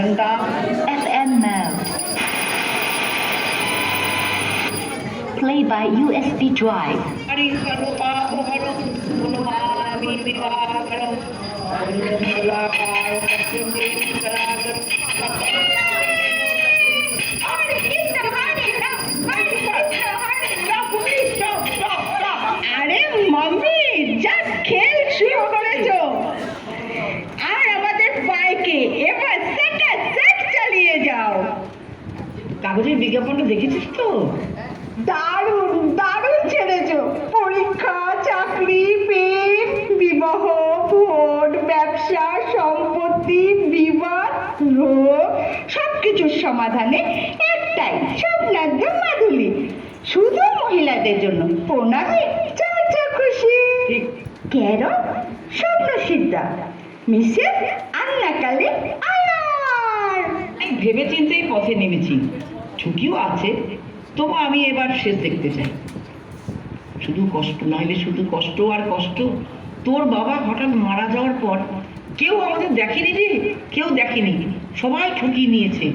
FML. Play by USB drive. আরে mummy just খেল শুরু করেছো আর আমাদের পাইকে এবার সেট চালিয়ে যাও। কাগজের বিজ্ঞাপনটা দেখেছিস তো? দারুণ দারুণ ছেড়েছো। পরীক্ষা, চাকরি, প্রেম, বিবাহ, ভোট, ব্যবসা, সম্পত্তি, বিবাদ, রোগ সবকিছুর সমাধানে একটাই স্বপ্নাদ্য মাধুরী, শুধু মহিলাদের জন্য। প্রণামী, চা খুশি। ঠিক। কেন? স্বপ্নসিদ্ধা মিসেস আন্নাকালী আয়ার। আমি ভেবে চিন্তেই পথে নেমেছি, ঝুঁকিও আছে, তবু আমি এবার শেষ দেখতে চাই। শুধু কষ্ট, নাহলে শুধু কষ্ট আর কষ্ট। তোর বাবা হঠাৎ মারা যাওয়ার পর কেউ আমাদের দেখেনি রে, কেউ দেখেনি, সবাই ঠকিয়ে নিয়েছে।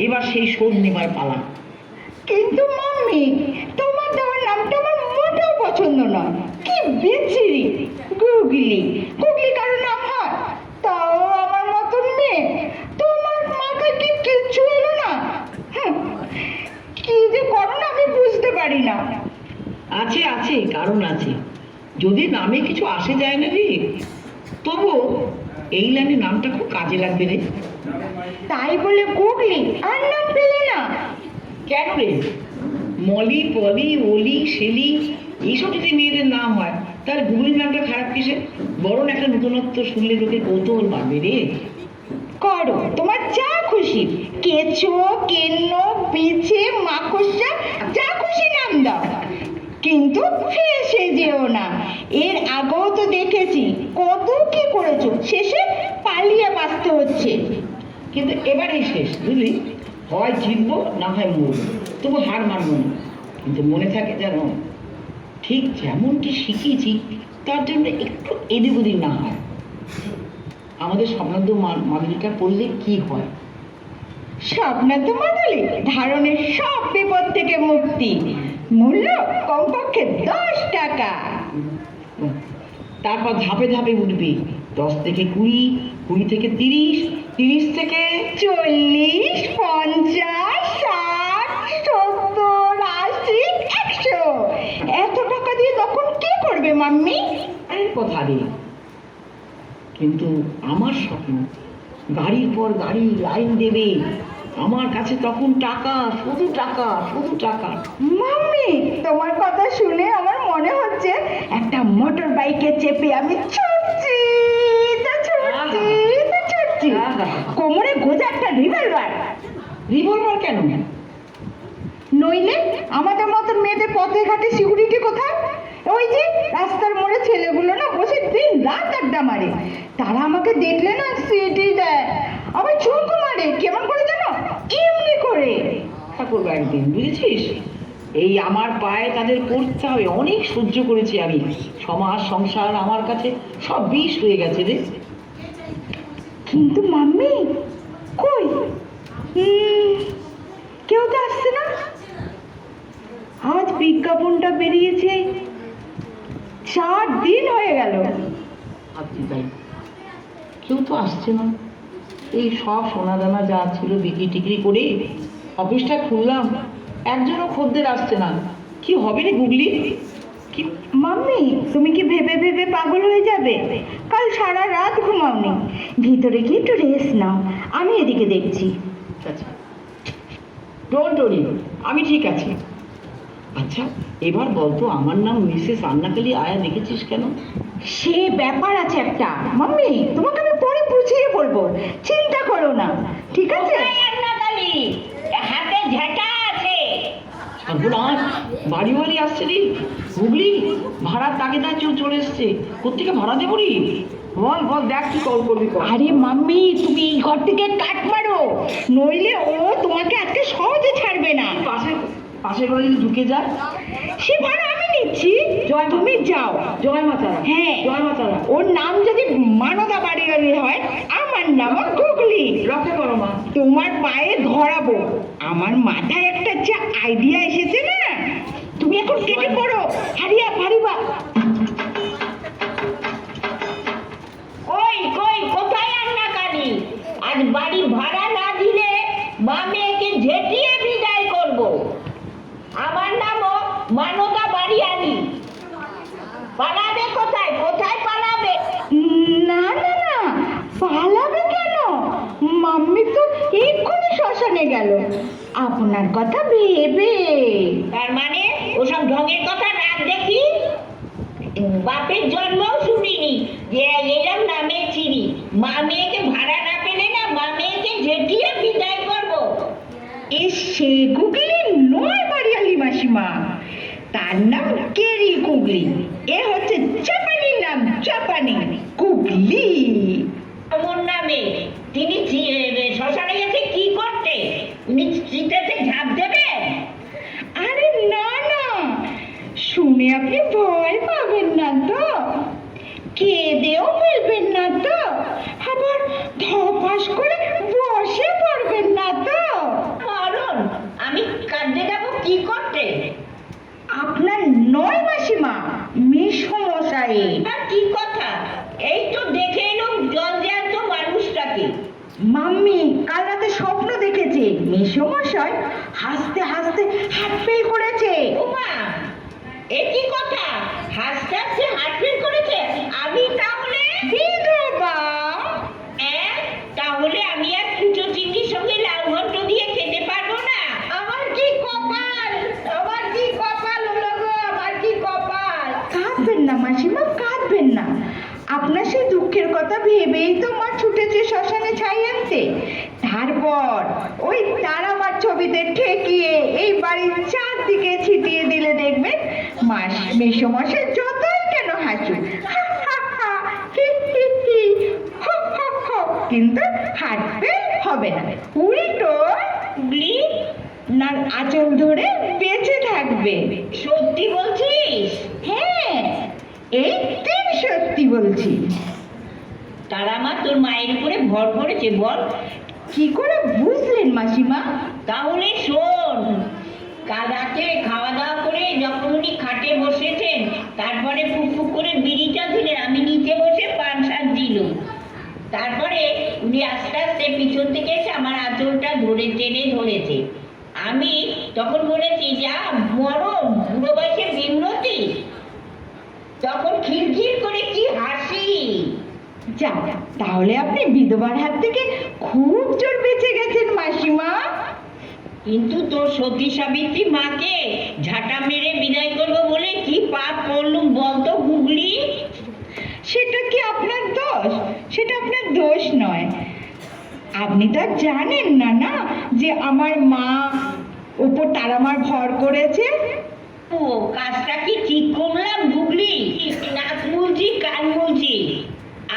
এবার সেই শোধ নেবার পালা। কিন্তু মাম্মি, তোমার দেওয়ার নামটা আমার মোটেও পছন্দ নয়। কি বিচ্ছিরি। গুগলি গুগলি কারো নাম হয়? তাও আমার মতন মেয়ে। তোমার মাথায় কি কিচ্ছু এলো না? কি যে করো না আমি বুঝতে পারি না। আছে আছে, কারণ আছে। যদি নামে কিছু আসে যায় না রে, তবু এই লাইনে নামটা খুব কাজে লাগবে রে। তাই বলে গুগলি আর নাম পেলে না? কেন রে? মলি, পলি, ওলি, শেলি এইসব যদি মেয়েদের নাম হয়, তাহলে গুগলির নামটা খারাপ কিসে? বরং একটা নতুনত্ব শুনলে লোকে কৌতূহল বাড়বে রে। করো তোমার যা খুশি। কেঁচো, কেন্ন, বিছে, মাকড়সা, যা খুশি নাম দাও, কিন্তু ফেসে যেও না। এর আগেও তো দেখেছি কত কি করেছো, শেষে পালিয়ে বাঁচতে হচ্ছে। কিন্তু এবারেই শেষ, বুঝলি? হয় জিতবো, না হয় মরবো, তবু হার মানবো না। কিন্তু মনে থাকে যেন ঠিক যেমনটি শিখিয়েছি তার জন্য একটু এদিক ওদিক না হয়। আমাদের স্বপ্নাদ্য মাদুলিটা পড়লে কি হয়? স্বপ্নাদ্য মাদুলি ধারণের সব বিপদ থেকে মুক্তি, মূল্য কমপক্ষে 10 টাকা। তারপর ধাপে ধাপে উঠবে, 10 থেকে 20, 20 থেকে 30, 30 থেকে 40, 50, 60, 70, 80, 100। এত টাকা দিয়ে তখন কি করবে মাম্মি? এই কথা রে। কিন্তু আমার স্বপ্ন, গাড়ির পর গাড়ি লাইন দেবে, আমার কাছে তখন টাকা, শুধু টাকা, শুধু টাকা। মাম্মি, তোমার কথা শুনে আমার মনে হচ্ছে একটা মোটর বাইকে চেপে আমি ছুটছি কোমরে গোজা একটা রিভলভার। রিভলভার কেন? নইলে আমাদের মতন মেয়েদের পথে ঘাটে সিকিউরিটি কোথায়? ওই যে রাস্তার মোড়ে ছেলেগুলো না বসে দিন রাত আড্ডা মারে, তারা আমাকে দেখলে না সিটি দেয়, আবার চুমকো মারে। কেমন করে জানো? এমনি করে। করবো একদিন, বুঝেছিস? এই আমার পায়ে তাদের পড়তে হবে। অনেক সহ্য করেছি আমি, সমাজ সংসার আমার কাছে সব বিষ হয়ে গেছে রে। কিন্তু মাম্মি, কই কেউ তো আসছে না। আজ বিজ্ঞাপনটা বেরিয়েছে, 4 দিন হয়ে গেল। ভাবছি তাই, কেউ তো আসছে না। এই সব সোনা দানা যা ছিল বিক্রি টিক্রি করে অফিসটা খুললাম, একজনও খদ্দের আসছে না। কি হবে রে গুগলি? কি মাম্মি, তুমি কি ভেবে ভেবে পাগল হয়ে যাবে? কাল সারা রাত ঘুমাওনি, ভিতরে গিয়ে একটু রেস্ট নাও, আমি এদিকে দেখছি। আচ্ছা, ডোন্ট ওরি, আমি ঠিক আছি। আচ্ছা, এবার বলতো, আমার নাম মিসেস আন্নাকালী আয়া দেখেছিস কেন? সে ব্যাপার আছে একটা মাম্মি, তোমাকে আমি পরে বুঝিয়ে বলবো, চিন্তা করো না, ঠিক আছে? হাতে ঝাঁটা আছে। সর্বনাশ, বাড়ি আসছে রে গুগলি, ভাড়ার তাগিদায় চলে এসছে। কোত্থেকে ভাড়া দেবো রে? বল বল, দেখ কি কল করবি কর। আরে মাম্মি, তুমি এই ঘর থেকে কাট মারো, নইলে ও তোমাকে আজকে সহজে ছাড়বে না। পাশে পাশে করে যদি ঢুকে যায়? সে ভাড়া আমি নিচ্ছি, তুমি যাও। জয় মা তারা। হ্যাঁ, জয় মা তারা। ওর নাম যদি মানদা বাড়িয়ালি হয়, আমার নাম গুগলি। রক্ষা করো মা। তোমার পায়ে ধরাবো। আমার মাথায় একটা যা আইডিয়া এসেছে না, তুমি এখন কেটে পড়ো। হারিয়া হারিবা। কই কই কোথায় আন্নাকারি? আজ বাড়ি ভাড়া না দিলে মা মেয়েকে ঝেঁটিয়ে বিদায় করব। আমার নামও মানদা বাড়িয়ালি। পালাবে কোথায়? কোথায় পালাবে? না না না, পালাবে কেন? মাম্মি তো এক্ষুনি শ্মশানে গেল আপনার কথা ভেবে। তার মানে ওসব ঢঙের কথা রাখ দেখি। বাপের জন্মও শুনিনি যে এরম নামে চিনি। মা মেয়েকে ভাড়া না পেলে না মা মেয়েকে ঝেঁটিয়ে বিদায় করব। সে গুগলি নয় বাড়িয়ালি মাসিমা, তার নাম কেরি গুগলি। এ হচ্ছে জাপানি নাম, জাপানি গুগলি। ওর নামে তিনি শ্মশানে গেছে কি করতে? উনি চিতাতে ঝাঁপ দেবেন? আরে না না, শুনে আপনি ভয় পাবেন না তো, কেঁদেও ফেলবেন না তো, আবার ধপাস করে বসে পড়বেন না তো। কারণ আমি কাঁদতে যাবো কি করতে? আপনার নয় মাসিমা, মেসমশাই। আর কি কথা? এই তো দেখে এলাম জল দেওয়ার তো মানুষটাকে। মাম্মি কাল রাতে স্বপ্ন দেখেছে মেসমশাই হাসতে হাসতে হাত ফেল করেছে। ওমা, এ কি কথা? হাসতে হাসতে হাত ফেল করেছে? আমি তাহলে বিধবা। তাহলে আমি আর কুচো চিংড়ির সঙ্গে লাউ ঘন্ট দিয়ে খেতে পারবো না। আমার কি কপাল, আমার কি কপাল হলো গো, আমার কি কপাল। কাঁদবেন না মাসিমা, কাঁদবেন না। আপনার সেই দুঃখের কথা ভেবেই তো মা ছুটেছে শ্মশানে ছাই আনতে। তারপর ওই তারামার ছবিতে ঠেকিয়ে এই বাড়ির চারদিকে ছিটিয়ে দিলে দেখবেন মেসমশাই যতই কেন হাসুক, হা হা হা, হি হি হি, হো হো হো, কিন্তু হাঁটবে হবে না, উল্টো নার আঁচল ধরে বেঁচে থাকবে। সত্যি বলছিস? হ্যাঁ, এই তিন সত্যি বলছি। তারা মা তোর মায়ের উপরে ভর করেছে বল? কি করে বুঝলেন মাসিমা? তাহলে শোন, কাল রাতে খাওয়া দাওয়া করে যখন উনি খাটে বসেছেন, তারপরে ফুক করে বিড়িটা দিলেন, আমি নিচে বসে পান শাক দিল। তারপরে উনি আস্তে আস্তে পিছন থেকে এসে আমার আঁচলটা ধরে টেনে ধরেছে। আমি তখন বলেছি যা মরণ, বুড়ো বয়সে বিমরতি। তখন খিলখিল করে কি হাসি। যা, তাহলে আপনি বিধবার হাত থেকে খুব জোর বেঁচে গেছেন মাসিমা। কিন্তু তোর সতী সাবিত্রী মাকে ঝাঁটা মেরে বিদায় করবো বলে কি পাপ করলুম বলতো গুগলি? সেটা কি আপনার দোষ? সেটা আপনার দোষ নয়। আপনি তো আর জানেন না না যে আমার মা উপর তারামার ভর করেছে। ও কাজটা কি ঠিক করলাম গুগলি? নাক মুলছি, কান মুলছি।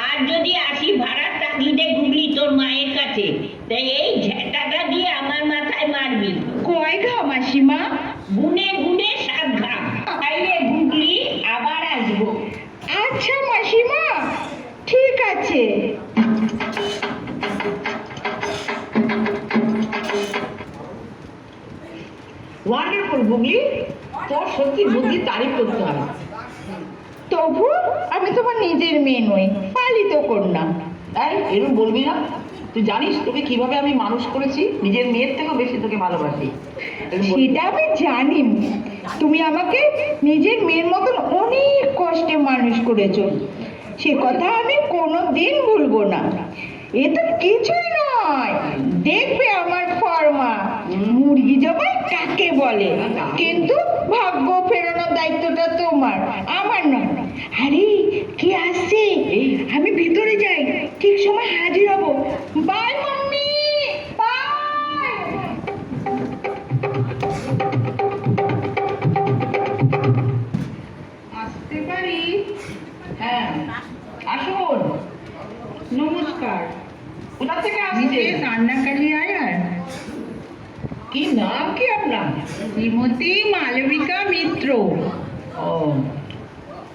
আর যদি আসি ভাড়ার তাগিদে গুগলি তোর মায়ের কাছে, তাই এই ঝেঁটাটা দিয়ে আমার মাথায় মারবি। কয় ঘা মাসিমা? গুনে গুনে 7 ঘা। তাইলে গুগলি আবার আসবো। আচ্ছা মাসিমা, ঠিক আছে। ওয়ান্ডারফুল গুগলি, তোর সত্যি বুদ্ধি তারিফ করতে হবে। তবু আমি তোমার নিজের মেয়ে নই, পালিত কন্যা। এই এরকম বলবি না। তুই জানিস তোকে কিভাবে আমি মানুষ করেছি? নিজের মেয়ের থেকেও বেশি তোকে ভালোবাসি। সেটা আমি জানি। তুমি আমাকে নিজের মেয়ের মতন অনেক কষ্টে মানুষ করেছো, সে কথা আমি কোনোদিন ভুলবো না। এ তো কিছুই নয়, দেখবে আমার ফর্মা মুরগি জবাই কাকে বলে। কিন্তু ভাগ্য ফেরানোর দায়িত্বটা তোমার, আমার নয়। আরে কে আসছে? আমি ভিতরে যাই, ঠিক সময় হাজির হব। Bye mummy, bye. আসতে পারি? হ্যাঁ, আসুন। নমস্কার। কোথা থেকে আমি আসছে? যে রান্নাকারী আয়ার, কি নাম কি আপনার? শ্রীমতী মালবিকা মিত্র। ও,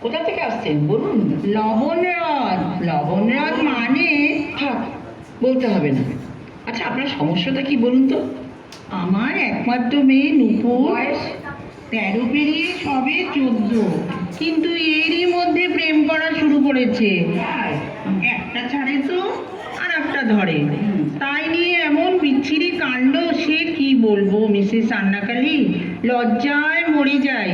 কোথা থেকে আসছেন বলুন? লবণরাজ। লবণরাজ মানে থাক, বলতে হবে না। আচ্ছা, আপনার সমস্যাটা কি বলুন তো? আমার একমাত্র মেয়ে নূপুর, 13 পেরিয়ে সবে 14, কিন্তু এরই মধ্যে প্রেম করা শুরু করেছে। একটা ছাড়ে তো আর একটা ধরে, তাই নিয়ে এমন বিচ্ছিরি কাণ্ড, সে কি বলবো মিসেস আন্নাকালী, লজ্জায় মরে যায়।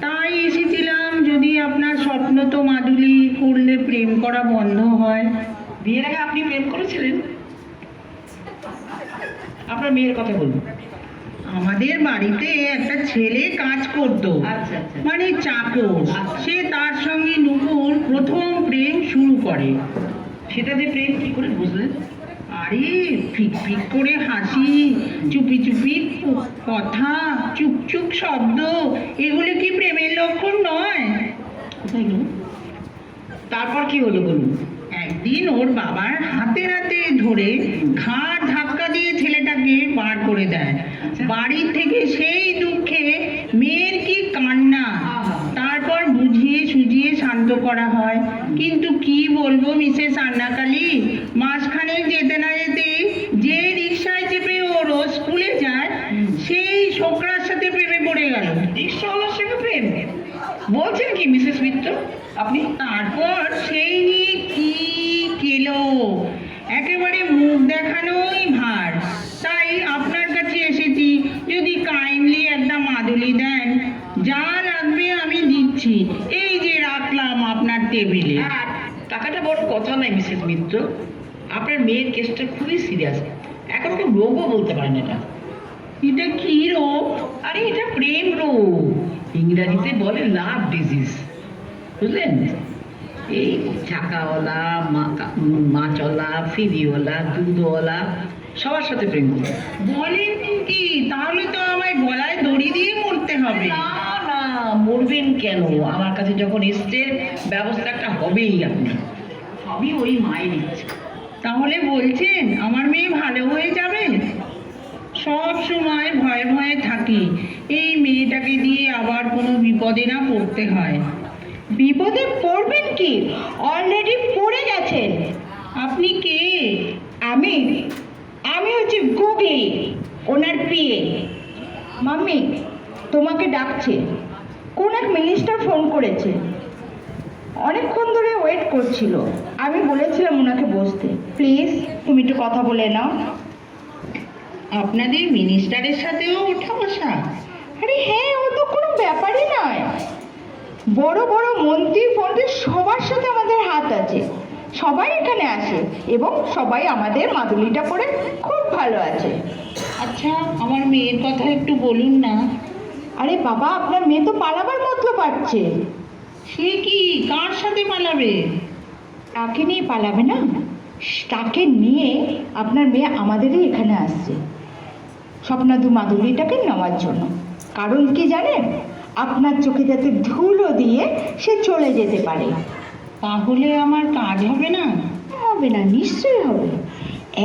তাই এসেছিলাম, যদি আপনার স্বপ্ন তো মাদুলি করলে প্রেম করা বন্ধ হয়। বিয়ের আগে আপনি প্রেম করেছিলেন? আপনার মেয়ের কথা বলুন। আমাদের বাড়িতে একটা ছেলে কাজ করতো, আচ্ছা, আচ্ছা। মানে চাকর। আচ্ছা। সে, তার সঙ্গে নূপুর প্রথম প্রেম শুরু করে। সেটা যে প্রেম কি করে বুঝলেন? আরে ফিক ফিক করে হাসি, চুপি চুপি কথা, চুপ চুপ শব্দ, এগুলো কি প্রেমের লক্ষণ নয়? কোথায় গেল? তারপর কি হলো বলুন। একদিন ওর বাবার হাতে নাতে ধরে ঘাড় ধাক্কা দিয়ে ছেলেটাকে বার করে দেয় বাড়ি থেকে। সেই দুঃখে মেয়ের কি কান্না! তারপর বুঝিয়ে সুঝিয়ে শান্ত করা হয়, কিন্তু কি বলবো মিসেস আন্নাকালী, মাসখানেক যেতে না যেতেই যে রিক্সায় চেপে ও রোজ স্কুলে যায়, সেই ছোকরার সাথে প্রেমে পড়ে গেল। রিক্সাওয়ালার সঙ্গে প্রেম? বলছেন কি মিসেস মিত্র আপনি? তারপর সেই নিয়ে কি কেলো, একেবারে মুখ দেখানোই ভার। তাই আপনার কাছে এসেছি, যদি কাইন্ডলি একটা মাদুলি দেন, যা লাগবে আমি দিচ্ছি। এই যে রাখলাম আপনার টেবিলে। আর টাকাটা বড় কথা নাই মিসেস মিত্র। আপনার মেয়ের কেসটা খুবই সিরিয়াস, এখন কেউ রোগও বলতে পারেন এটা। এটা কি রোগ? আরে এটা প্রেম রোগ, ইংরাজিতে বলে লাভ ডিজিজ, বুঝলেন? এই চাকাওয়ালা, মাছওয়ালা, ফিরিওয়ালা, দুধওয়ালা সবার সাথে প্রেম করে। বলেন কি? তাহলে তো আমায় গলায় দড়ি দিয়ে মরতে হবে। না না, মরবেন কেন? আমার কাছে যখন এসছেন, ব্যবস্থা একটা হবেই। আপনি সবই ওই মায়ের ইচ্ছে। তাহলে বলছেন আমার মেয়ে ভালো হয়ে যাবে? সব সময় ভয়ে ভয়ে থাকি, এই মেয়েটাকে দিয়ে আবার কোনো বিপদে না পড়তে হয়। বিপদে পড়বেন কি? অলরেডি পড়ে গেছেন। আপনি কে? আমি আমি হচ্ছে গুগলি, ওনার পিএ। মাম্মি তোমাকে ডাকছে, কোন এক মিনিস্টার ফোন করেছে, অনেকক্ষণ ধরে ওয়েট করছিল। আমি বলেছিলাম ওনাকে বসতে। প্লিজ তুমি একটু কথা বলে নাও। আপনাদের মিনিস্টারের সাথেও ওঠা বসা? আরে হ্যাঁ, ও তো কোনো ব্যাপারই নয়। বড় বড় মন্ত্রী ফন্ত্রী সবার সাথে আমাদের হাত আছে, সবাই এখানে আসে এবং সবাই আমাদের মাদুলিটা পরে খুব ভালো আছে। আচ্ছা, আমার মেয়ের কথা একটু বলুন না। আরে বাবা, আপনার মেয়ে তো পালাবার মতলব পাচ্ছে। সে কি, কার সাথে পালাবে? তাকে নিয়ে পালাবে না, তাকে নিয়ে আপনার মেয়ে আমাদেরই এখানে আসছে স্বপ্নাদু মাদুলিটাকে নেওয়ার জন্য। কারণ কি জানেন? আপনার চোখে যাতে ধুলো দিয়ে সে চলে যেতে পারে। তাহলে আমার কাজ হবে না? হবে না, নিশ্চয়ই হবে।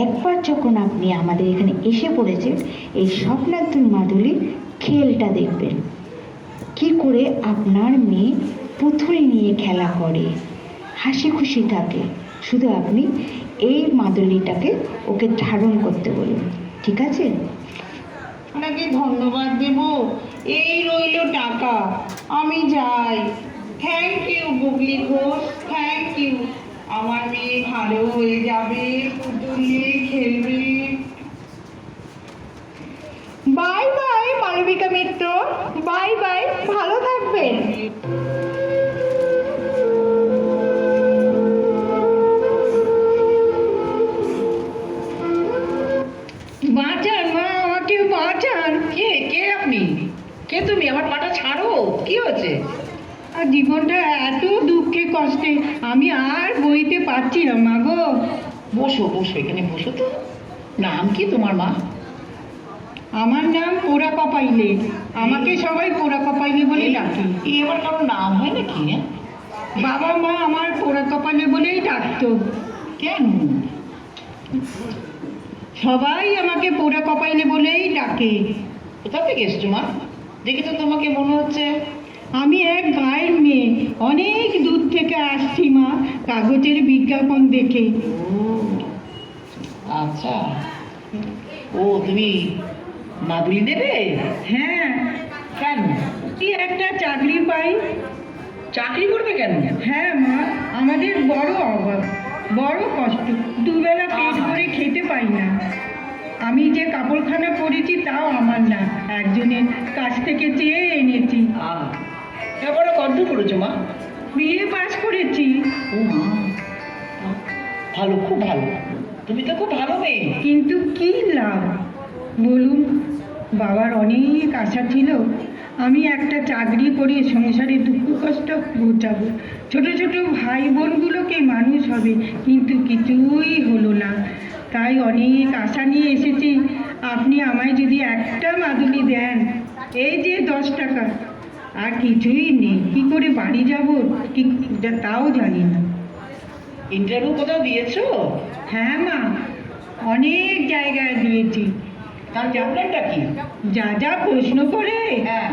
একবার যখন আপনি আমাদের এখানে এসে পড়েছেন, এই স্বপ্নাদুর মাদুলির খেলটা দেখবেন, কি করে আপনার মেয়ে পুতুল নিয়ে খেলা করে, হাসি খুশি থাকে। শুধু আপনি এই মাদুলিটাকে ওকে ধারণ করতে বলুন, ঠিক আছে? আপনাকে ধন্যবাদ দেব, এই রইল টাকা, আমি যাই। Thank you Googly Ghosh, thank you. আমার মেয়ে ভালো হয়ে যাবে, পুতুল নিয়ে খেলবে। Bye bye Malabika Mitra, bye bye, ভালো থাকবেন। বাঁচান মা, আমাকে বাঁচান। কে কে আপনি? কে তুমি? আমার পাটা ছাড়ো। কি হয়েছে? আর জীবনটা এত দুঃখে কষ্টে আমি আর বইতে পারছি না মা গো। বসো বসো, এখানে বসো তো। নাম কি তোমার মা? আমার নাম পোড়া কপাইলে, আমাকে সবাই পোড়া কপাইলে বলে ডাকে। এই আমার কারো নাম হয় নাকি? হ্যাঁ? বাবা মা আমার পোড়া কপালে বলেই ডাকতো। কেন? সবাই আমাকে পোড়া কপাইলে বলেই ডাকে। কোথা থেকে এসছো মা? দেখি তো তোমাকে মনে হচ্ছে আমি এক গায়ের মেয়ে, অনেক দূর থেকে আসছি মা, কাগজের বিজ্ঞাপন দেখে। ও আচ্ছা, ও তুমি মাদুলি দেবে? হ্যাঁ, কেন? কি একটা চাকরি পাই। চাকরি করবে কেন? হ্যাঁ মা, আমাদের বড় অভাব, বড় কষ্ট, দুবেলা পেট ভরে খেতে পাই না। আমি যে কাপড়খানা পরেছি তাও আমার না, একজনের কাছ থেকে চেয়ে এনেছি। এবারে কত করেছো মা? বিয়ে পাস করেছি। ও মা, ভালো, খুব ভালো, তুমি তো খুব ভালো মেয়ে। কিন্তু কি লাভ বলুন? বাবার অনেক আশা ছিল আমি একটা চাকরি করে সংসারে দুঃখ কষ্ট ঘোচাবো, ছোট ছোট ভাই বোনগুলোকে মানুষ হবে, কিন্তু কিছুই হলো না। তাই অনেক আশা নিয়ে এসেছি, আপনি আমায় যদি একটা মাদুলি দেন। এই যে 10 টাকা, আর কিছুই নেই, কি করে বাড়ি যাব কি তাও জানি না। ইন্টারভিউ কোথাও দিয়েছো? হ্যাঁ মা, অনেক জায়গায় দিয়েছি। তার প্রবলেমটা কি? যা যা প্রশ্ন করে হ্যাঁ,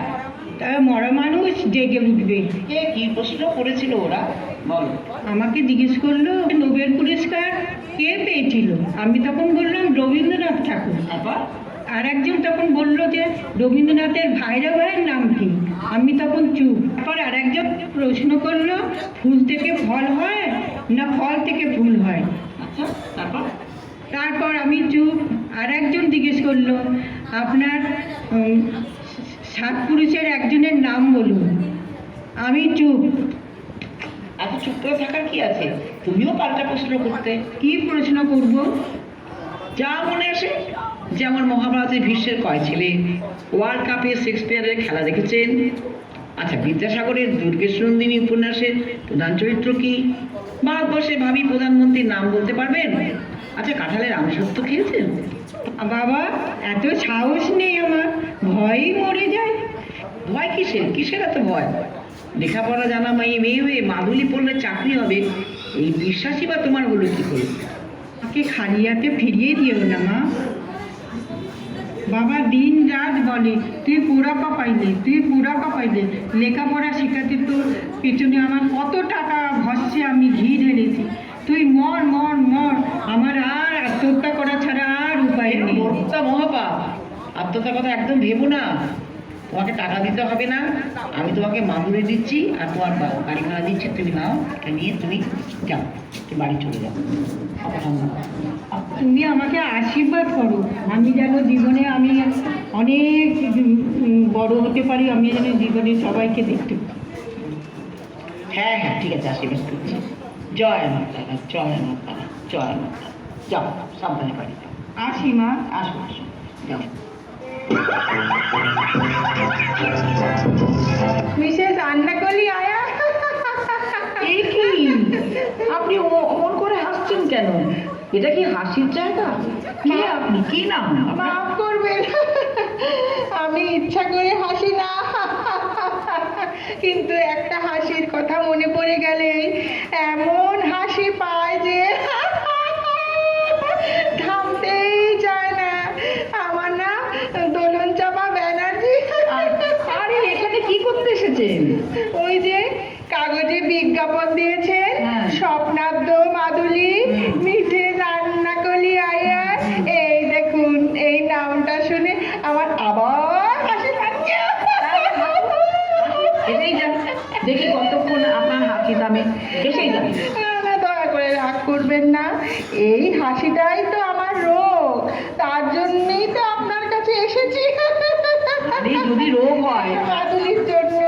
তা মরা মানুষ জেগে উঠবে। কে কি প্রশ্ন করেছিল ওরা, বলো? আমাকে জিজ্ঞেস করলো নোবেল পুরস্কার কে পেয়েছিল। আমি তখন বললাম রবীন্দ্রনাথ ঠাকুর। তারপর? আর একজন তখন বললো যে রবীন্দ্রনাথের ভাইরা ভাইয়ের নাম কি। আমি তখন চুপ। তারপর আর একজন প্রশ্ন করলো ফুল থেকে ফল হয় না ফল থেকে ফুল হয়। আচ্ছা, তারপর? তারপর আমি চুপ। আর একজন জিজ্ঞেস করলো আপনার 7 পুরুষের একজনের নাম বলুন। আমি চুপ। এত চুপ করে থাকার কি আছে? তুমিও পাল্টা প্রশ্ন করতে। কি প্রশ্ন করব? যা মনে আসে। যেমন মহাভারতে ভীষ্মের কয় ছেলে, ওয়ার্ল্ড কাপে শেক্সপিয়ারের খেলা দেখেছেন? আচ্ছা, বিদ্যাসাগরের দুর্গেশনন্দিনী উপন্যাসের প্রধান চরিত্র কি? ভারতবর্ষে ভাবি প্রধানমন্ত্রীর নাম বলতে পারবেন? আচ্ছা, কাঁঠালের আমসত্ব খেয়েছেন? বাবা, এত সাহস নেই আমার, ভয়ই মরে যায়। ভয় কিসের? কিসের এত ভয়? লেখাপড়া জানা মেয়ে হয়ে মাদুলি পড়লে চাকরি হবে, এই বিশ্বাসই বা তোমার হলো কি করে? আমাকে খালি হাতে ফিরিয়ে দিও না মা। বাবা দিন রাত বলে তুই পুরা পাইলে, তুই পুরা পাইলে। লেখাপড়া শেখাতে তোর পেছনে আমার কত টাকা ভস্যে আমি ঘি ঢেলেছি। তুই মর মর মর, আমার আর আত্মহত্যা করা ছাড়া আর উপায় নেই। মরতা মহাপাপ, আত্মহত্যার কথা একদম ভেবো না। তোমাকে টাকা দিতে হবে না, আমি তোমাকে মাদুলি দিচ্ছি আর তোমার গাড়ি ভাড়া দিচ্ছি, তুমি নাও, এটা নিয়ে তুমি যাও, তুমি বাড়ি চলে যাও। তুমি আমাকে আশীর্বাদ করো, আমি যেন জীবনে আমি অনেক বড় হতে পারি, আমি যেন জীবনে সবাইকে দেখতে পারি। হ্যাঁ হ্যাঁ, ঠিক আছে, আশীর্বাদ করছি। জয় মা তারা, জয় মা তারা, জয় মা তারা। যাও, সাবধানে বাড়ি যাও। আসি মা। আসো আসো, যাও। মিসেস রান্না করলি আয়া। এই কি আপনি অমন করে হাসছেন কেন? এটা কি হাসির জায়গা? কে আপনি? কি নাম? মাফ করবেন, আমি ইচ্ছা করে হাসি না, কিন্তু একটা হাসির কথা মনে পড়ে গেলে এমন হাসি পায় যে থামতেই চায় না। আমার না দোলন চাপা ব্যানার্জি। আরে এখানে কি করতে এসেছেন? ওই যে কাগজে বিজ্ঞাপন দিয়েছে, হ্যাঁ। স্বপ্নাদ্য মাদুলি, মিসেস রান্না করলি আয়া। এই দেখুন, এই নামটা শুনে আমার আবার হাসি পাচ্ছে। এসেই যান, দেখি কতক্ষণ আপনার হাসি থামে। এসেই যান। না, দয়া করে রাগ করবেন না, এই হাসিটাই তো আমার রোগ, তার জন্যই তো আপনার কাছে এসেছি। আরে যদি রোগ হয়, মাদুলির জন্য।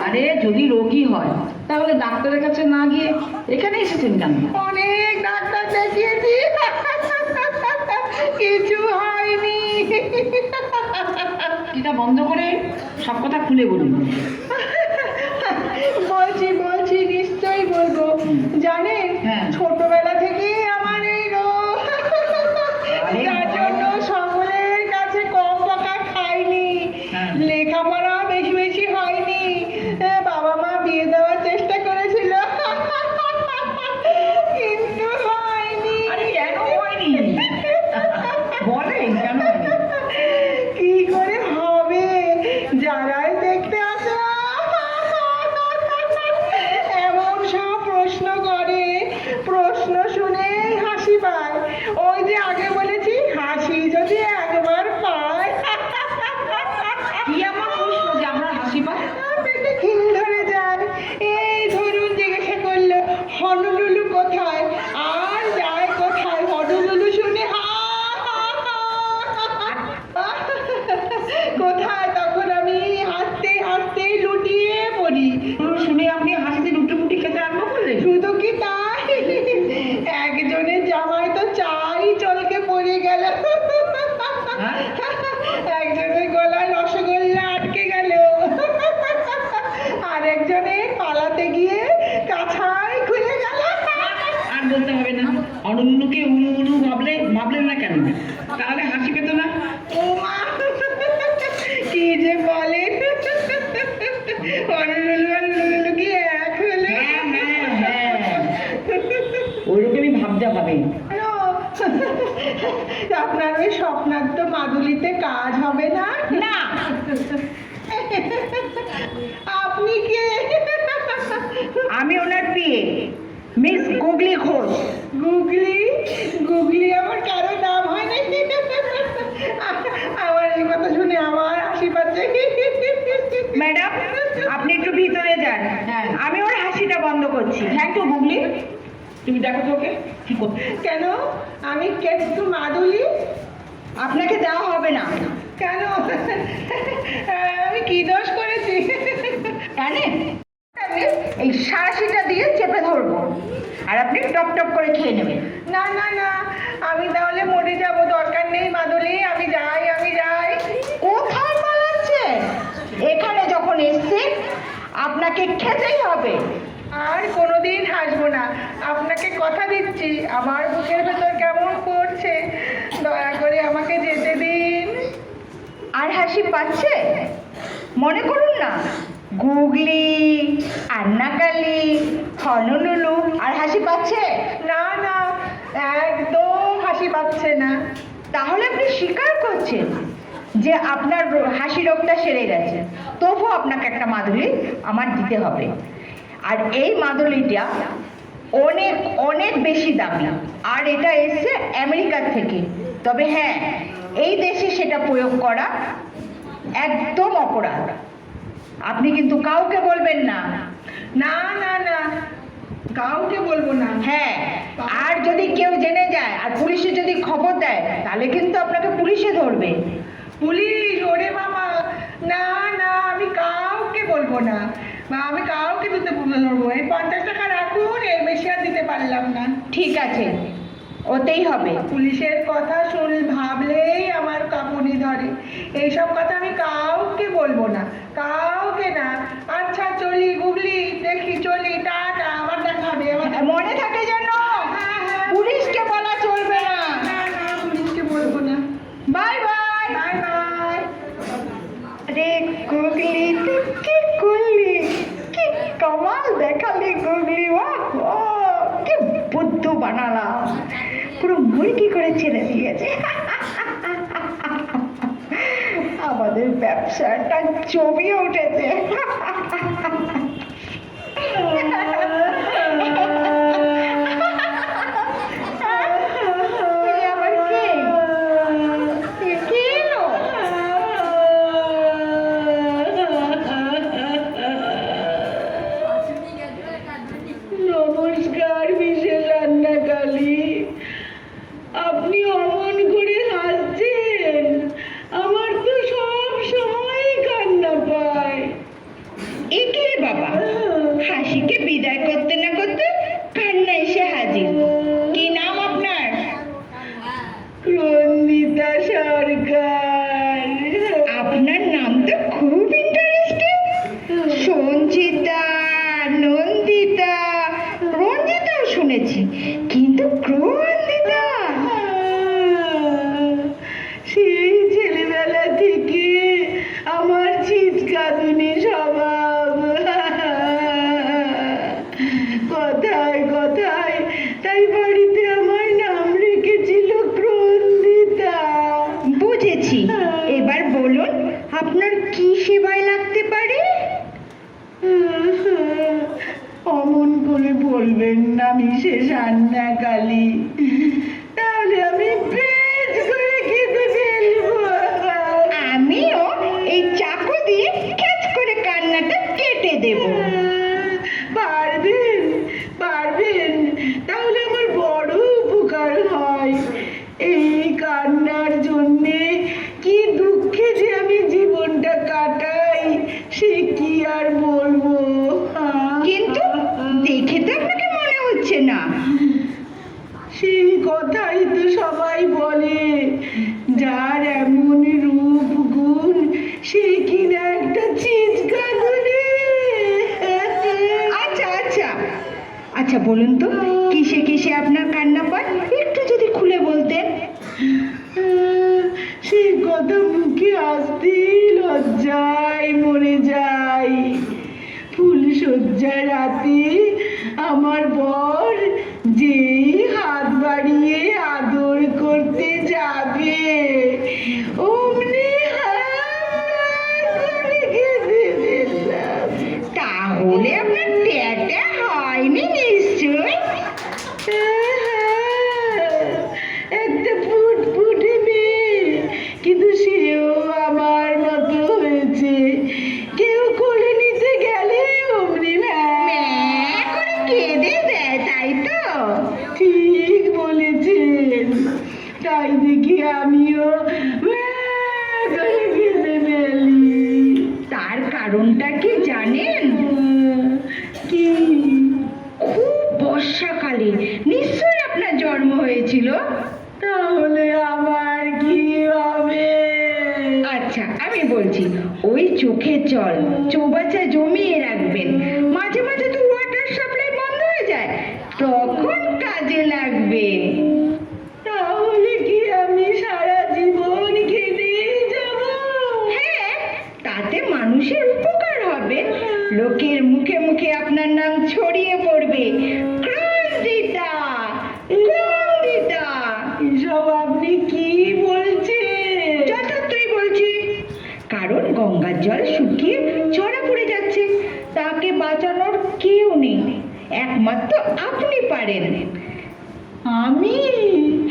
আরে যদি রোগী হয় তাহলে ডাক্তারের কাছে না গিয়ে এখানে এসেছেন কেন? অনেক ডাক্তার দেখিয়েছি, কিছু হয়নি। এটা বন্ধ করে সব কথা খুলে বলুন। বলছি নিশ্চয়ই বলবো। জানেন, হ্যাঁ। ছোটবেলা থেকেই আমার এই রোগ, আরে যার জন্য সকলের কাছে কম টাকা খাইনি, হ্যাঁ। লেখাপড়া বেশি বেশি হয়নি, বাবা মা বিয়ে দেওয়ার চেষ্টা করেছিল, কিন্তু হয়নি। আরে কেন হয়নি? বলেন কেন হয়নি? কি করে হবে? যারাই দেখতে আসে অনুলুলু কি এক হলো? হ্যাঁ হ্যাঁ হ্যাঁ, ওইরকমই ভাবতে হবে। হ্যালো, আপনার ওই স্বপ্নার্থ মাদুলিতে কাজ হবে না? না, আপনি কে? আমি ওনার বিয়ে, মিস গুগলি ঘোষ। গুগলি? গুগলি আমার কারো নাম হয় না। আমার এই কথা শুনে আমার হাসি পাচ্ছে। ম্যাডাম, আপনি একটু ভিতরে যান, আমি ওর হাসিটা বন্ধ করছি। থ্যাংক ইউ গুগলি, তুমি দেখো তো ওকে কি করতে। কেন? আমি কেতু মাদুলি? আপনাকে দেওয়া হবে না। কেন? আমি কি দোষ করেছি? জানেন, আমি এই সাঁড়াশিটা দিয়ে চেপে ধরবো, আর আপনি টপ টপ করে খেয়ে নেবেন। না না না, আমি তাহলে মরে যাব, দরকার নেই মাদুলি, আমি যাই, আমি যাই। কোথায় পালাচ্ছেন? এখানে যখন এসছেন আপনাকে খেতেই হবে। আর কোনোদিন হাসবো না, আপনাকে কথা দিচ্ছি। আমার বুকের ভেতর কেমন করছে, দয়া করে আমাকে যেতে দিন। আর হাসি পাচ্ছে? মনে করুন না, গুগলি, আন্নাকালি, হনলুলু, আর হাসি পাচ্ছে? না না, একদম হাসি পাচ্ছে না। তাহলে আপনি স্বীকার করছেন যে আপনার হাসি রোগটা সেরে গেছে। তবুও আপনাকে একটা মাদুলি আমার দিতে হবে, আর এই মাদুলিটা অনেক অনেক বেশি দামি, আর এটা এসছে আমেরিকার থেকে। তবে হ্যাঁ, এই দেশে সেটা প্রয়োগ করা একদম অপরাধ। আপনি কিন্তু কাউকে বলবেন না। না না না, কাউকে বলবো না। হ্যাঁ, আর যদি কেউ জেনে যায় আর পুলিশে যদি খবর দেয়, তাহলে কিন্তু আপনাকে পুলিশে ধরবে। পুলিশ? ওরে মামা, না না, আমি কাউকে বলবো না, বা আমি কাউকে দিতে বলবো। এই 50 টাকা রাখুন, এর বেশি আর দিতে পারলাম না। ঠিক আছে, ওতেই হবে। পুলিশের কথা ভাবলেই আমার কাঁপুনি ধরে। এইসব কথা আমি কাউকে বলবো না, কাউকে না। আচ্ছা চলি গুগলি, দেখি চলি, টাটা, আবার দেখা হবে। মনে থাকে যেন হ্যাঁ, হ্যাঁ। পুলিশকে বলা চলবে না। না না, পুলিশকে বলবো না। Bye bye. Bye bye. আরে গুগলি, তুই কি করলি? কি কমাল দেখালি গুগলি, ও কি বুদ্ধু বানালাম, পুরো মুরগি করে ছেড়ে দিয়েছে। আমাদের ব্যবসাটা জমিয়ে উঠেছে। এই আবার কে? কে এলো? নমস্কার মিসেস রান্নাকালী, আপনি অমন করে হাসছেন, আমার তো সব সময় কান্না পায়। একে রে বাবা, হাসিকে বিদায় করতে না করতে কান্না এসে হাজির। কি নাম আপনার? রঞ্জিতা সরকার। আপনার নাম তো খুব ইন্টারেস্টিং। সঞ্চিতা, নন্দিতা, রঞ্জিতাও শুনেছি, কিন্তু ক্রন্দিতা? সেই ছেলেবেলা থেকে আমার চিৎকাদুনি স্বভাব। কথায় কথায় তাই বাড়িতে আমার নাম রেখেছিল ক্রন্দিতা। বুঝেছি, এবার বলুন আপনার কি সেবায় লাগতে পারে? অমন করে বলবেন না মিসেস রান্নাকালী, তাহলে আমি পেট করে খেতে ফেলবো। আমিও এই চাকু দিয়ে ক্যাচ করে কান্নাটা কেটে দেব। পারবেন? পারবেন? তাহলে আমার বড় উপকার হয়। এই কান্নার জন্যে কি দুঃখে যে আমি জীবনটা কাটাই, সে কি আর বলবো। কিন্তু দেখে তো আপনাকে মনে হচ্ছে না। সেই কথাই তো সবাই বলে, যার এমন রূপ গুণ সে কিনা একটা চিৎকাদুনি। আচ্ছা আচ্ছা আচ্ছা, বলুন তো কিসে কিসে আপনার কান্না পায়, একটু যদি খুলে বলতেন। সেই কথা মুখে আসতেই লজ্জায় মরে যায়। শয্যা রাতে আমার বর যেই হাত বাড়িয়ে আদর করতে যাবে অমনি তাহলে আপনার ট্যাটা হয়নি নিশ্চয়? একটা ফুটফুটে মেয়ে, কিন্তু সেও আমার মতো হয়েছে। কেউ কোলে নিতে গেলে অমনি ম্যাঁ করে কেঁদে দেয়, তাই তো? ঠিক বলেছেন। তাই দেখি আমিও ম্যাঁ করে কেঁদে ফেলি। তার কারণটা কি জানেন? কি? খুব বর্ষাকালে নিশ্চয়ই আপনার জন্ম হয়েছিল। তাহলে আমার কি হবে? আচ্ছা আমি বলছি, ওই চোখের জল চৌবাচ্চা জমিয়ে রাখবেন। মাঝে মাঝে তো ওয়াটার সাপ্লাই বন্ধ হয়ে যায়, তখন কাজে লাগবে। তাহলে কি আমি সারা জীবন কেঁদেই যাব? হ্যাঁ, তাতে মানুষের উপকার হবে, লোকের মুখে মুখে আপনার নাম ছড়িয়ে পড়বে। ক্রান্তিতা, ক্রান্তিতা। এসব আপনি কি বলছেন? যথার্থই বলছি, কারণ গঙ্গার জল শুকিয়ে ছড়া পড়ে যাচ্ছে, তাকে বাঁচানোর কেউ নেই, একমাত্র আপনি পারেন। আমি?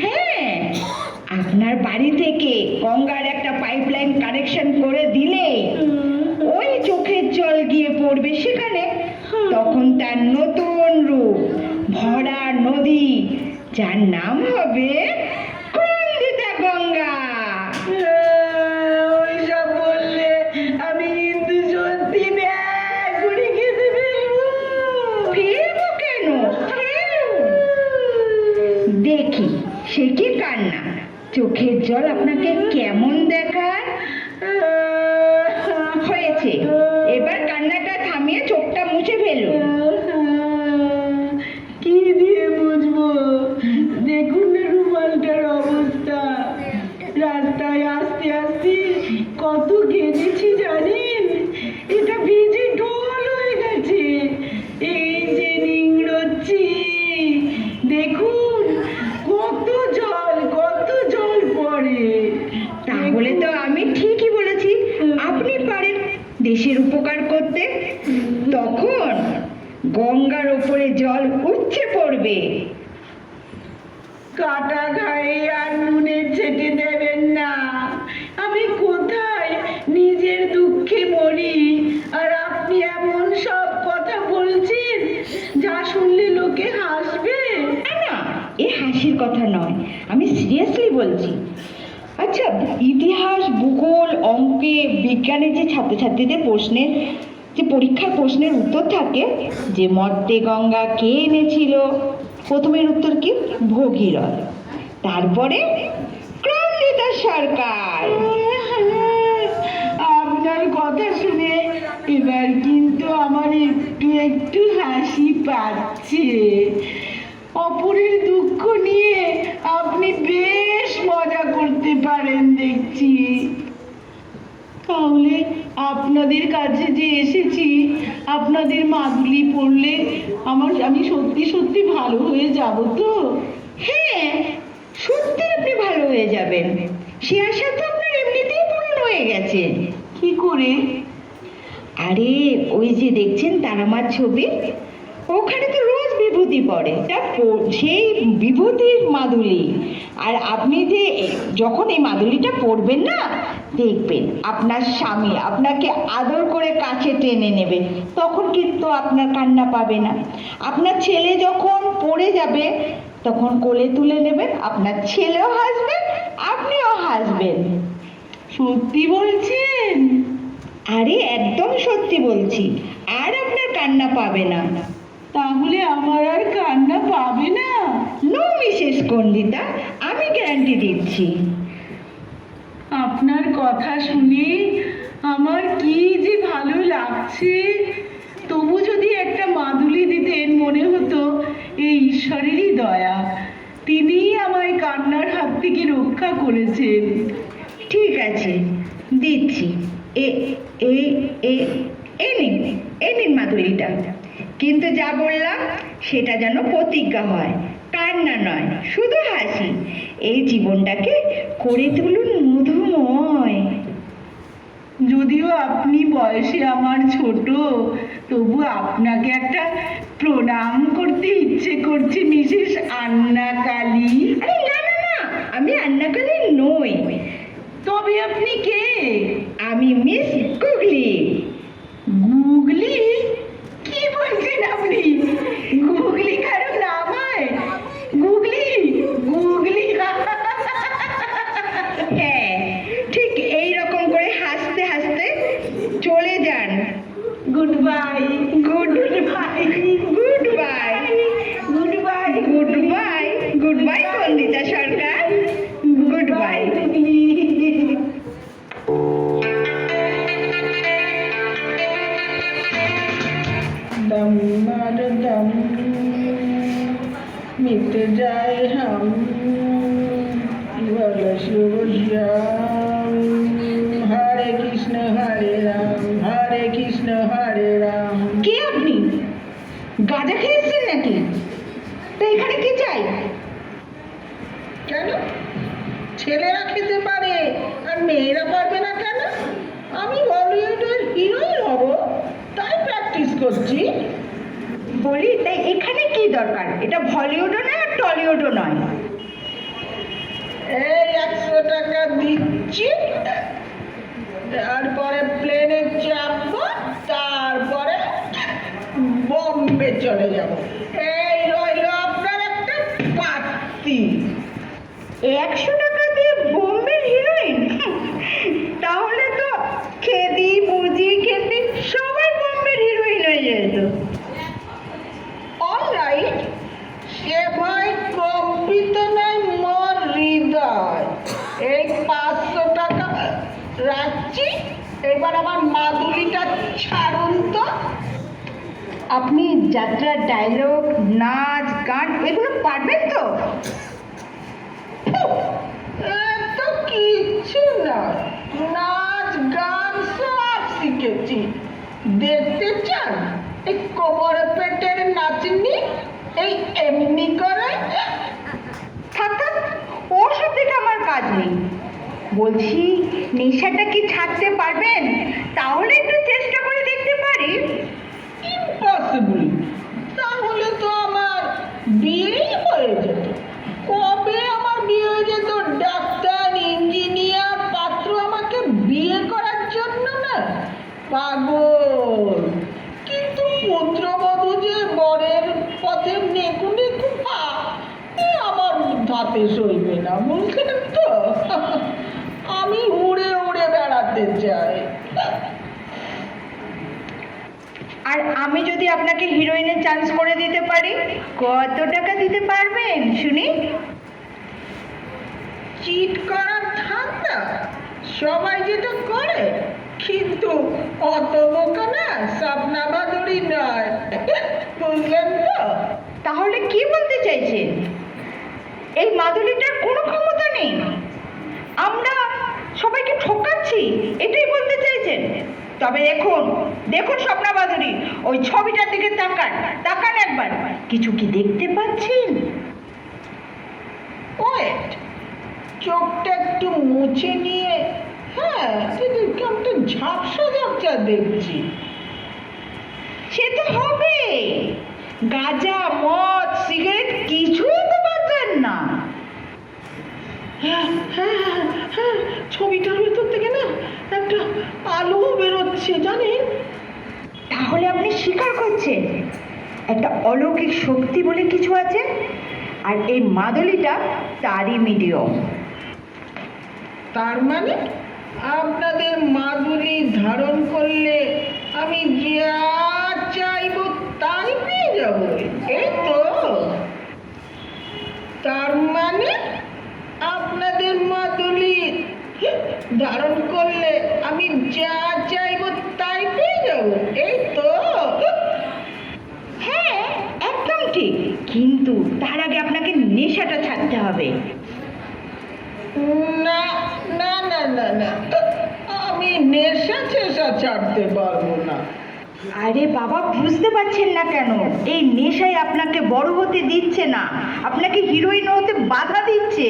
হ্যাঁ, আপনার বাড়ি থেকে গঙ্গার একটা পাইপলাইন কানেকশন করে দিলে ওই চোখের জল গিয়ে পড়বে সেখানে, তখন তার নতুন রূপ ভরা নদী, যার নাম হবে ক্রন্দিতা গঙ্গা। ওইসব বললে আমি কিন্তু সত্যি ব্যাগ করে কেঁদে ফেলবো। ফেলবো কেন? দেখি সে কি কান্না, চোখের জল আপনাকে কেমন দেখায়? হয়েছে, এবার কান্নাটা থামিয়ে চোখটা মুছে ফেলুন। কি দিয়ে বুঝবো? দেখুন না রুমালটার অবস্থা। রাস্তায় আসতে আসতে কত কেঁদেছি জানেন? এটা ভিজে ঢোল হয়ে গেছে। এই যে নিংড়োচ্ছি, দেখুন কত জল পড়ে। তাহলে তো আমি ঠিকই বলেছি, আপনি পারেন দেশের উপকার করতে। তখন গঙ্গার ওপরে জল উপচে পড়বে। কাটা গায়ে আর নুনের ছেটে দেবেন না। আমি কোথায় নিজের দুঃখে মরি, আর আপনি এমন সব কথা বলছেন যা শুনলে লোকে হাসবে। না না, এ হাসির কথা নয়, আমি সিরিয়াসলি বলছি। আচ্ছা, ইতিহাস, ভূগোল, অঙ্কে, বিজ্ঞানে যে ছাত্রছাত্রীদের প্রশ্নের, যে পরীক্ষার প্রশ্নের উত্তর থাকে যে মর্তে গঙ্গা কে এনেছিল, প্রথমের উত্তর কি? ভগীরথ। তারপরে ক্রান্তিতা সরকার। আপনার কথা শুনে এবার কিন্তু আমার একটু একটু হাসি পাচ্ছে। অপরের দুঃখ নিয়ে আপনি বেশ মজা করতে পারেন দেখছি। তাহলে আপনাদের কাছে যে এসেছি, আপনাদের মাদুলি পড়লে আমি সত্যি সত্যি ভালো হয়ে যাব তো? হ্যাঁ, সত্যি আপনি ভালো হয়ে যাবেন, সে আশা তো আপনার এমনিতেই পূরণ হয়ে গেছে। কি করে? আরে ওই যে দেখছেন তারামার ছবি, ওখানে তো রোজ বিভূতি পড়ে, সেই বিভূতির মাদুলি। আর আপনি যে যখন এই মাদুলিটা পরবেন না, দেখবেন আপনার স্বামী আপনাকে আদর করে কাছে টেনে নেবে, তখন কিন্তু আপনার কান্না পাবে না। আপনার ছেলে যখন পড়ে যাবে, তখন কোলে তুলে নেবেন, আপনার ছেলেও হাসবে, আপনিও হাসবেন। সত্যি বলছেন? আরে একদম সত্যি বলছি, আর আপনার কান্না পাবে না। তাহলে আমার আর কান্না পাবে না? নো মিসেস কন্দিতা, আমি গ্যারান্টি দিচ্ছি। আপনার কথা শুনে আমার কি যে ভালো লাগছে। তবু যদি একটা মাদুলি দিতেন, মনে হতো এই ঈশ্বরেরই দয়া, তিনিই আমায় কান্নার হাত থেকে রক্ষা করেছেন। ঠিক আছে, দিচ্ছি। এ এ এ এই নিন মাদুলিটা, কিন্তু যা বললাম সেটা যেন প্রতিজ্ঞা হয়, কান্না নয়, শুধু হাসি। এই জীবনটাকে করে তুলুন মধুময়। যদিও আপনি বয়সে আমার ছোট, তবু আপনাকে একটা প্রণাম করতে ইচ্ছে করছে মিসেস আন্না কালী। আরে না না না, আমি আন্নাকালী নই। তবে আপনি কে? আমি মিস গুগলি। গুগলি? কি বলছেন আপনি? গুগলি কারো নাম হয়? গুগলি গুগলি হ্যাঁ, ঠিক এই রকম করে হাসতে হাসতে চলে যান। Good bye. Good bye, good bye, good bye. Good bye, good bye Bandita Sarkar, good bye. दम मार दम मिट जाए हम श्याम। हरे कृष्ण हरे राम। কে আপনি? গাঁজা খেয়েছেন নাকি? তো এখানে কি চাই? কেন ছেলেরা খেতে পারে আর মেয়েরা পারবে না কেন? আমি বলিউডের হিরোইন হব, তাই প্র্যাকটিস করছি। বলি তাই এখানে কি দরকার? এটা বলিউডও নয় আর টলিউডও নয়। এই 100 টাকা দিচ্ছি, তারপরে প্লেনে চাপবো, তারপরে বম্বে চলে যাব। এই রইল আপনার একটা পাত্তি। 100 টাকা দিয়ে বোম্বের হিরোইন? তাহলে তো খেদি বুঝি খেদি সবাই বোম্বের হিরোইন হয়ে যেত। অলরাইট, সে ভাই কম্পিত নাই মোর হৃদয়। এই 500 টাকা রাখছি, এবার আমার মাদুলিটা ছাড়ুন তো। আপনি যাত্রার ডায়লগ, নাচ, গান এগুলো পারবেন তো? এত কিচ্ছু না, নাচ গান সব শিখেছি। দেখতে চান এই কোমরে পেটের নাচনি, এই এমনি করে? থাক থাক, ওসব দেখে আমার কাজ নেই। বলছি নেশাটা কি ছাড়তে পারবেন? তাহলে একটু চেষ্টা করে দেখতে পারি। ইম্পসিবল। তাহলে তো আমার বিয়েই হয়ে যেত। কবে আমার বিয়ে হয়ে যেত? ডাক্তার, ইঞ্জিনিয়ার, পাত্র আমাকে বিয়ে করার জন্য না, পাগল। কিন্তু পুত্রবধূ যে বরের পথে নেকু নেকু পা, আমার ধাতে সইবে না, বুঝলেন তো? আমি উড়ে উড়ে বেড়াতে চাই। আর আমি যদি আপনাকে হিরোইনের চান্স করে দিতে পারি, কত টাকা দিতে পারবেন শুনি? চিট করার ধান্দা সবাই যেটা করে, কিন্তু অত বোকা না স্বপ্না বাদুড়ি নয়, বুঝলেন তো? তাহলে কি বলতে চাইছেন? এই মাদুলিটার কোনো ক্ষমতা নেই? আমরা সবাইকে ঠকাচ্ছি, এটাই বলতে চাইছেন? তবে দেখুন দেখুন স্বপ্না বাদুড়ি, ওই ছবিটার দিকে তাকান, তাকান একবার। কিছু কি দেখতে পাচ্ছেন? ওয়েট, চোখটা একটু মুছে নিয়ে, হ্যাঁ, একটা ঝাপসা ঝাপসা দেখছি। সে তো হবে। গাঁজা, মদ, সিগারেট কিছুই তো পাচ্ছেন না। হ্যাঁ হ্যাঁ হ্যাঁ, ছবিটার ভেতর থেকে না একটা আলো বেরোচ্ছে, জানেন? তাহলে আপনি স্বীকার করছেন একটা অলৌকিক শক্তি বলে কিছু আছে, আর এই মাদুলিটা তারই মিডিয়াম। তার মানে আপনাদের মাদুলি ধারণ করলে আমি যা চাইবো তাই পেয়ে যাব, এই তো? তার মানে আপনাদের মাদুলি ধারণ করলে আমি যা চাইবো তাই পেয়ে যাব, এই তো? হ্যাঁ, একদম ঠিক, কিন্তু তার আগে আপনাকে নেশাটা ছাড়তে হবে। না না না না না, আমি নেশা ছেশা ছাড়তে পারবো না। আরে বাবা, বুঝতে পারছেন না কেন? এই নেশাই আপনাকে বড় হতে দিচ্ছে না, আপনাকে হিরোইন হতে বাধা দিচ্ছে।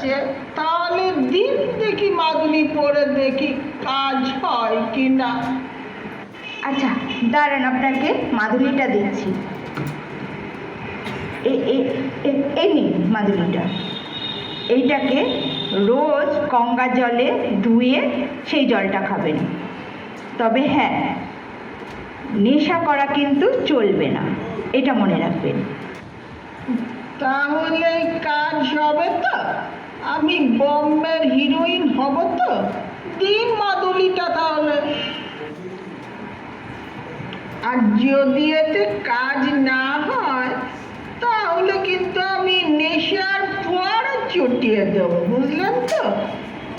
যে তাহলে দিন দেখি মাদুলি পরে দেখি কাজ হয় কি না। আচ্ছা দাঁড়ান, আপনাকে মাদুলিটা দিচ্ছি। এই নিন মাদুলিটা। এইটাকে রোজ গঙ্গা জলে ধুয়ে সেই জলটা খাবেন। তবে হ্যাঁ, নেশা করা কিন্তু চলবে না, এটা মনে রাখবেন। তাহলে কাজ হবে তো? আমি বম্বের হিরোইন হব তো? দিন মাদুলিটা তাহলে। আর যদি এতে কাজ না হয় তাহলে কিন্তু আমি নেশার ফোয়ারা চটিয়ে দেবো, বুঝলেন তো?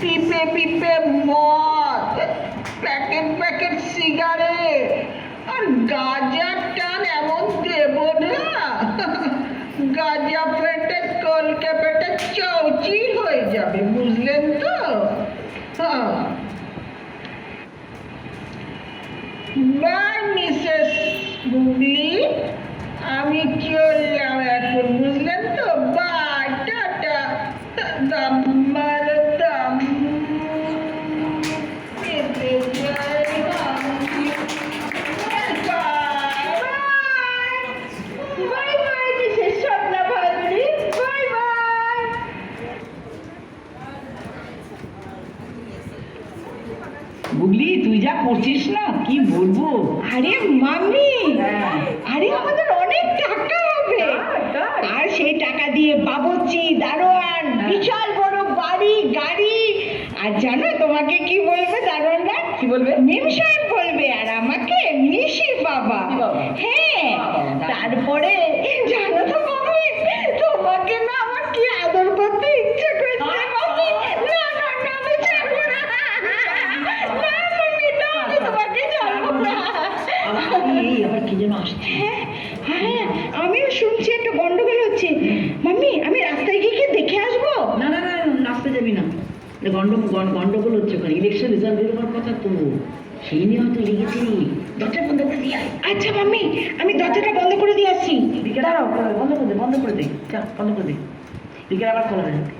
পিপে পিপে মদ, প্যাকেট প্যাকেট সিগারেট আর গাঁজার টান এমন দেব না, গাঁজা পেটে কলকে পেটে চৌচির হয়ে যাবে, বুঝলেন তো? হ্যাঁ, বাই মিসেস গুগলি, আমি চললাম এখন, বুঝলেন তো? বাই, টাটা, দাম মারো দাম। পেতে যাই আমি। Bye bye Mrs Swapna Bhaduri, bye bye. বুগলি, তুই যা করছিস না, কি বলবো। আরে মামি, আরে আমাদের অনেক টাকা হবে, আর সেই টাকা দিয়ে বাবুর্চি, দারোয়ান, বিশাল বড় বাড়ি গাড়ি। আর জানো তোমাকে কি বলবে দারোয়ানরা? কি বলবে? মেম সাহেব বলবে, আর আমাকে মিশি বাবা। হ্যাঁ, তারপরে জানো তো মামি, তোমাকে না আমার কি আদর করতে ইচ্ছে করছে মামি। না না না, আমি ছাড়বো না, না মামি, না আমি তোমাকে ছাড়বো না। আবার কি যেন আসছে। হ্যাঁ, আমিও শুনছি একটা গন্ডগোল হচ্ছে। মাম্মি, আমি রাস্তায় গিয়ে কি দেখে আসবো? না না না, নাচতে যাবি না। গন্ডগোল হচ্ছে ওখানে, ইলেকশন রেজাল্ট বেরোবার কথা তো, সেই নিয়ে হয়তো লেগেছি। দরজা বন্ধ করে দিয়ে আয়। আচ্ছা মাম্মি, আমি দরজাটা বন্ধ করে দিয়ে আসছি। দাঁড়াও, বন্ধ করে দে, যা বন্ধ করে দে, বিকেল আবার খোলা যাবে।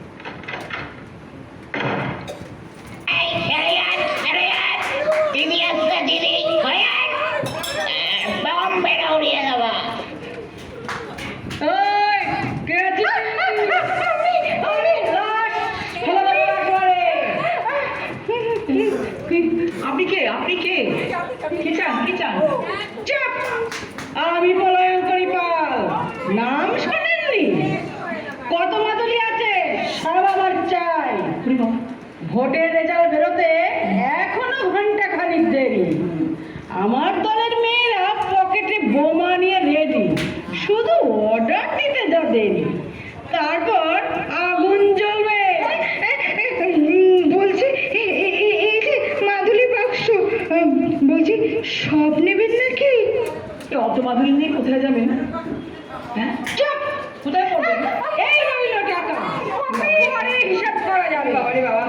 আপনি কে? আপনি কে? কি চান? কি চান? চুপ! আমি পলায়নকারী পাল। নাম শোনেননি? কত মাদুলি আছে সব আমার চাই। ভোটের রেজাল্ট বেরোতে এখনো ঘন্টা খানিক দেরি। আমার দলের মেয়েরা পকেটে বোমা নিয়ে রেডি, শুধু অর্ডার দিতে যা দেরি। তারপর আগুন জ্বলবে। বলছি এই যে মাদুলি বাক্স, বলছি সব নেবেন নাকি? অত মাধুরী নিয়ে কোথায় যাবেন? হ্যাঁ, চুপ! কোথায় পড়বেন? এই রইল টাকা, পরে হিসাব করা যাবে। বাবা,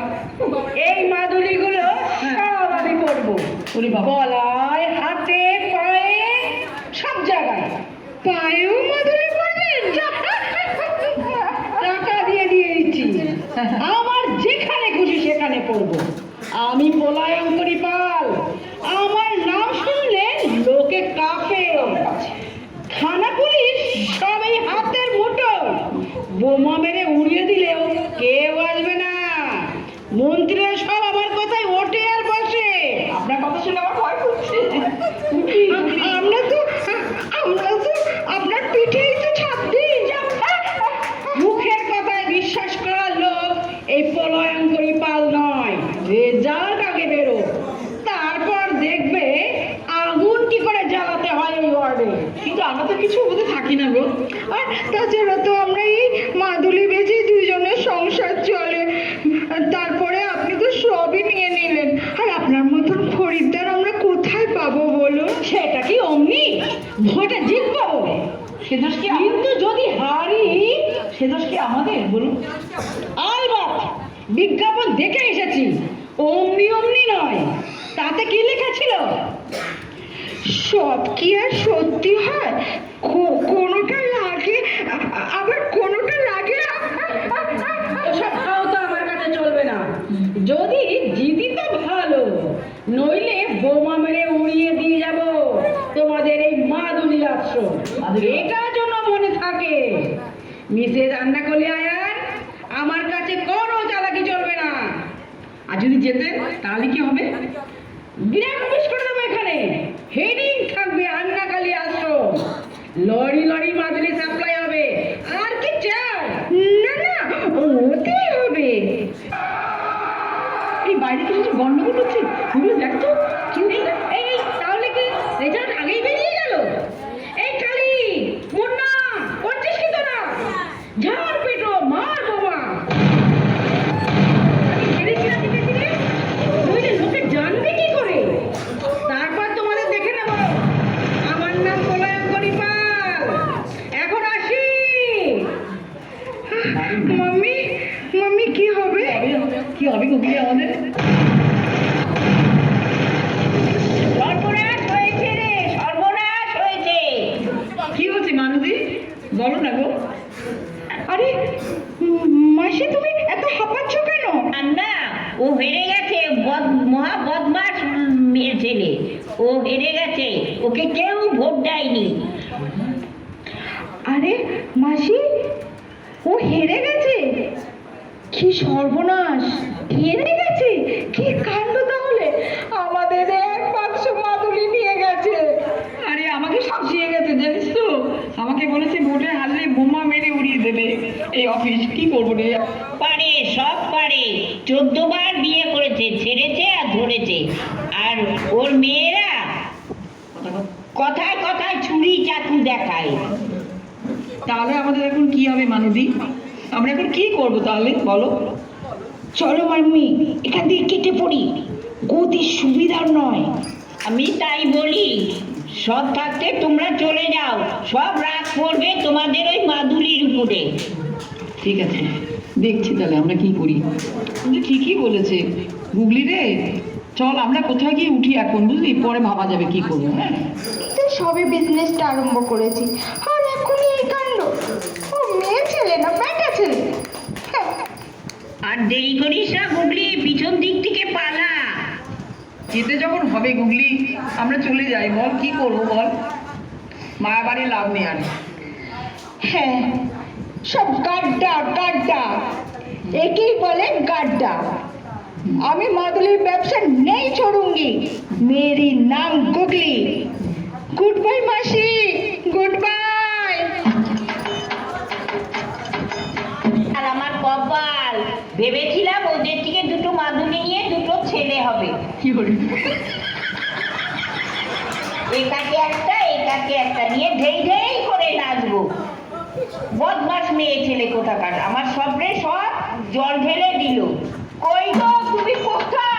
এই মাদুলিগুলো সব আমি করবো, ওরে বাবা। গলায়, হাতে, পায়ে, সব জায়গায়। পায়েও মাদুলি করবেন? টাকা দিয়ে দিচ্ছি, আমার যেখানে খুশি সেখানে পড়বো। আমি পলায়নকারী পাল, আমার নাম শুনলে লোকে কাঁপে। থানা পুলিশ সবই হাতের মুঠো, বোমা মেরে উড়িয়ে দিলেও কেউ আসবে না। মন্ত্রীরা সব আমার কথায় ওঠে আর বসে। আপনার কথা শুনে আমার ভয় করছে। আমরা তো আপনার পিঠেই তো ছাপ দিই। মুখের কথায় বিশ্বাস করার লোক এই পলায়নকারী পাল নয়। রেজাল্ট আগে বেরো, তারপর দেখবে আগুন কি করে জ্বালাতে হয় এই ওয়ার্ডে। কিন্তু আমরা তো কিছু ওদের থাকি না গো। আর তাছাড়া তো আমরা এই মাদুলি বেচে দুইজনের সংসার চলে। তারপরে আপনি তো সবই নিয়ে নিলেন, আর আপনার মতন খরিদ্দার আমরা কোথায় পাবো বলুন? সেটা কি অমনি ভোটে জিতবো বলে? সে দোষ কি কিন্তু যদি হারি, সে দোষ কি আমাদের বলুন? আলবাত বিজ্ঞাপন দেখে এসেছি, অমনি অমনি নয়। তাতে কি লেখা ছিল? সব কি আর সত্যি হয়? কোনোটা লাগে আবার কোনোটা লাগে না। ওসব খাও তো আমার কাছে চলবে না। যদি জিতি তো ভালো, নইলে বোমা মেরে উড়িয়ে দিয়ে যাব তোমাদের এই মাদুলি আশ্রম। এটা যেন মনে থাকে। মিসেস রান্না করলে আয়ার আমার কাছে কোনো চালাকি চলবে না। আর যদি যেতে তাহলে কি হবে? বিরাট অফিস করে দেবো এখানে। হেডিং থাকবে আন্নাকালী আশ্রম। লরি লরি মাদুলি সাপ্লাই হবে। আর কি চাও? না না, ওতেই হবে। এই বাইরে কিছু গন্ডগোল হচ্ছে, তুমি দেখ তো কি হচ্ছে। এই তাহলে কি রেজাল্ট আগেই বেরিয়ে গেল? এই কালি মুন্না, করছিস কি তোরা? ঝাড় পেটো মার বাবা। আমি ভেবেছিলাম দিতে নইলে লোকে জানবে কি করে? তারপর তোমাদের দেখে নেব। আমার নাম কলায়ঙ্করী পাল। এখন আসি। মাম্মি, মাম্মি কি হবে? কি হবে গুগলি আমাদের? সর্বনাশ হয়েছে রে, সর্বনাশ হয়েছে। কি হচ্ছে মানুদি? বলো না গো। আরে মাসি, তুমি এত হাঁপাচ্ছ কেন? আর না, ও হেরে গেছে। মহা বদমাস মেয়ে ছেলে। ও হেরে গেছে, ওকে কেউ ভোট দেয়নি। আরে মাসি, ও হেরে গেছে? কি সর্বনাশ! হেরে গেছে? কি কাণ্ড তাহলে! আমাদের এক বাক্স মাদুলি নিয়ে গেছে। আরে আমাকে শাসিয়ে গেছে জানিস তো। আমাকে বলেছে ভোটে হারলে বোমা মেরে উড়িয়ে দেবে এই অফিস। কি করবো রে? পারে, সব পারে। 14 বার বিয়ে করেছে, ছেড়েছে আর ধরেছে। আর ওর মেয়েরা কথায় কথায় ছুরি চাকু দেখায়। তাহলে আমাদের এখন কি হবে মানুদি? আমরা এখন কি করব তাহলে বলো? চলো মাম্মি, এখান থেকে কেটে পড়ি। গতি সুবিধার নয়। আমি তাই বলি, সব থাকতে তোমরা চলে যাও। সব রাগ পড়বে তোমাদের ওই মাদুলির উপরে। ঠিক আছে, দেখছি তাহলে আমরা কি করি। কিন্তু ঠিকই বলেছে গুগলি রে। চল আমরা কোথায় গিয়ে উঠি এখন, বুঝলি? পরে ভাবা যাবে কি করবো। হ্যাঁ, তো সবে বিজনেসটা আরম্ভ করেছি, আর এখনই এই কাণ্ড। ও মেয়ে ছেলে না ব্যাটা ছেলে। হ্যাঁ। আর দেরি করিস না গুগলি, পিছন দিক থেকে পালা। যেতে যখন হবে গুগলি, আমরা চলে যাই। বল কি করবো বল? মায়াবাড়ি লাভ নেই আর। হ্যাঁ, সব গাড্ডা গাড্ডা, একেই বলে গাড্ডা। আমি মাদুলির ব্যবসা নেই छोड़ूंगी। मेरी नाम गुगली। गुड बाय मासी, गुड बाय। আর আমার কপাল, ভেবেছিলাম ওদের থেকে দুটো মাদুলি নিয়ে দুটো ছেলে হবে। কি করি? একাকে একটা নিয়ে ঢেই ঢেই করে নাচবো। বদমাস মেয়ে ছেলে কোথাকার, আমার স্বপ্নে সব জল ঢেলে দিল। কই গো, তুমি কোথায়?